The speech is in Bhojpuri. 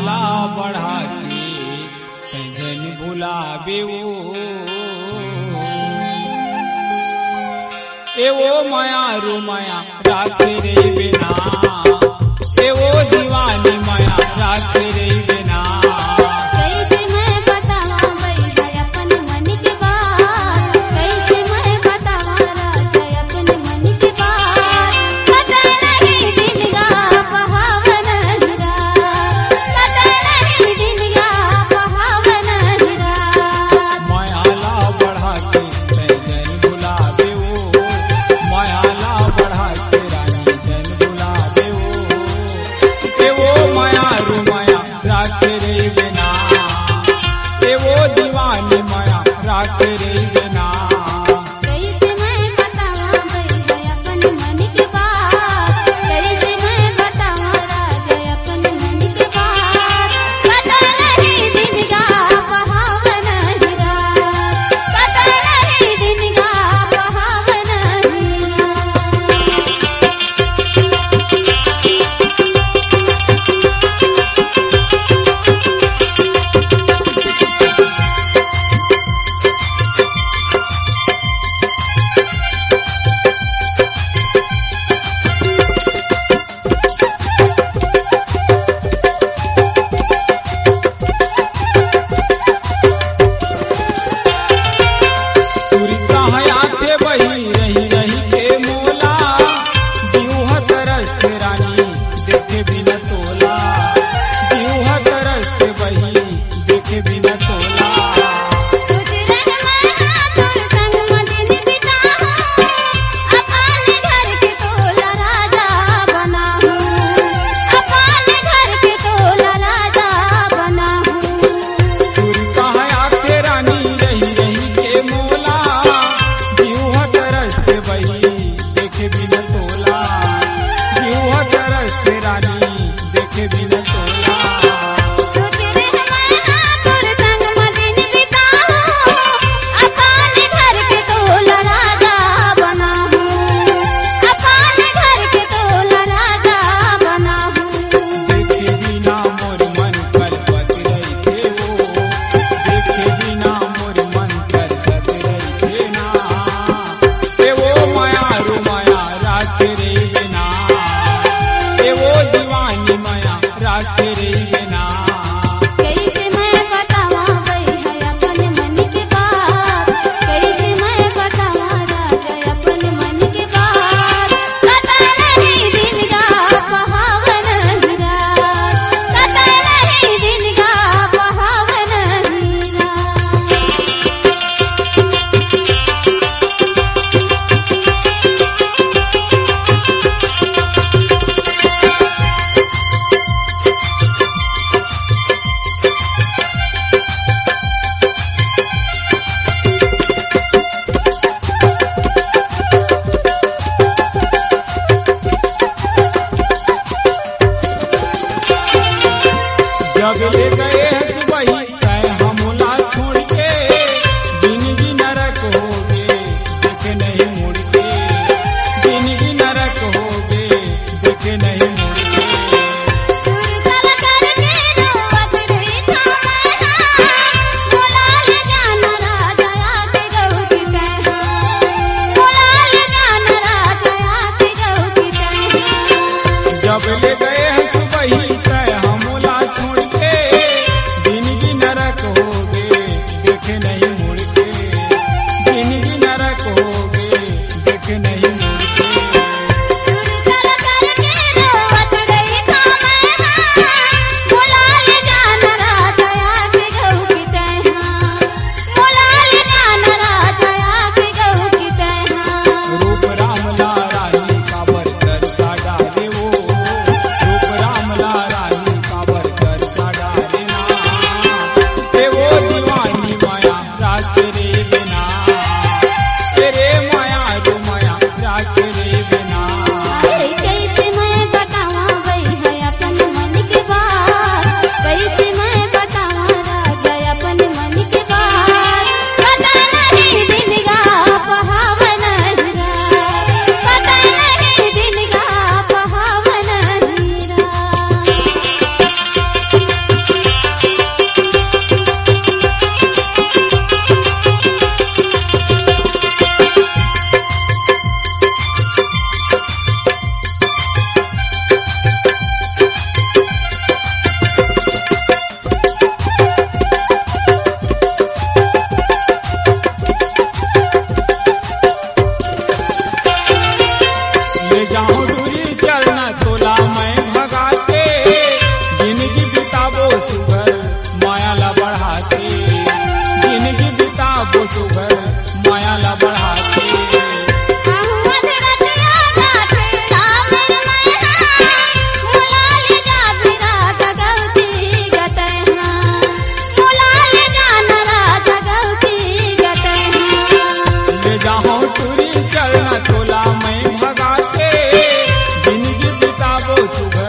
माला बढ़ा के तैजन बुलावे एवो माया रू माया राखे रे बिना एवो दीवानी माया राखे रे बिना कैसे मैं बतावा भैया अपन मन की बात कैसे मैं बतावा राजा अपन मन की बात कटे नहीं दिन गा पहावन हिरा कटे नहीं दिन गा पहावन हिरा मायाला बढ़ा के तैजन बुलावे मायाला बढ़ा के रानी जन बुलावे एवो माया रू माया राखे रे बिना एवो दीवानी माया राखे रे बिना कैसे मैं बतावा भैया अपन मन की बात कैसे मैं बतावा राजा अपन मन की बात कटे नहीं दिन गा पहावन हिरा कटे नहीं दिन गा पहावन हिरा सुरता हया के बही रही रही के मोला जीव तरस रानी देखे बिना तोला जीव तरस बही देखे बिना तोला सोच रहे मैं तोर संग मदिन बिताऊं अपन घर के तोला राजा बनाऊं अपन घर के तोला राजा बनाऊं सुरता हया के रानी रही रही के मोला जीव तरस बही देखे बिना तोला जीव तरस रानी देखे बिना तोला सोच रहे मैं तोर संग मदिन बिताऊं अपन घर के तोला राजा बनाऊं अपन घर के तोला राजा बनाऊं देखे बिना मोर मन कलपत रही वो देखे बिना मोर मन तरसत रही ना एवो माया रू माया राखे रे बिना एवो दीवानी माया राखे रे बिना कैसे मैं बतावा भैया अपन मन की बात कैसे मैं बतावा राजा अपन मन की बात कटे नहीं दिन गा पहावन हिरा कटे नहीं दिन गा पहावन हिरा जब ले गए सुबही तय हमला छोड़ के जिंदगी नरक हो गए देखे नहीं मुड़ के जिंदगी नरक हो गए देखे नहीं मुड़ के सुरतल करके रोवत रही था मैं बोला ले जाना राजा आके गऊ की तैहा बोला ले जाना राजा आके गऊ की तैहा जब ले गए सुबही तय हमला छोड़ के जिंदगी नरक हो गए देखे नहीं मुड़ के जिंदगी नरक हो गए देखे नहीं मुड़ के सुरतल करके रोवत रही था मैं बोला ले जाना राजा आके गऊ की तैहा बोला ले जाना राजा आके गऊ की तैहा रूप राम ला रानी का बरतर सा डाले वो सुघर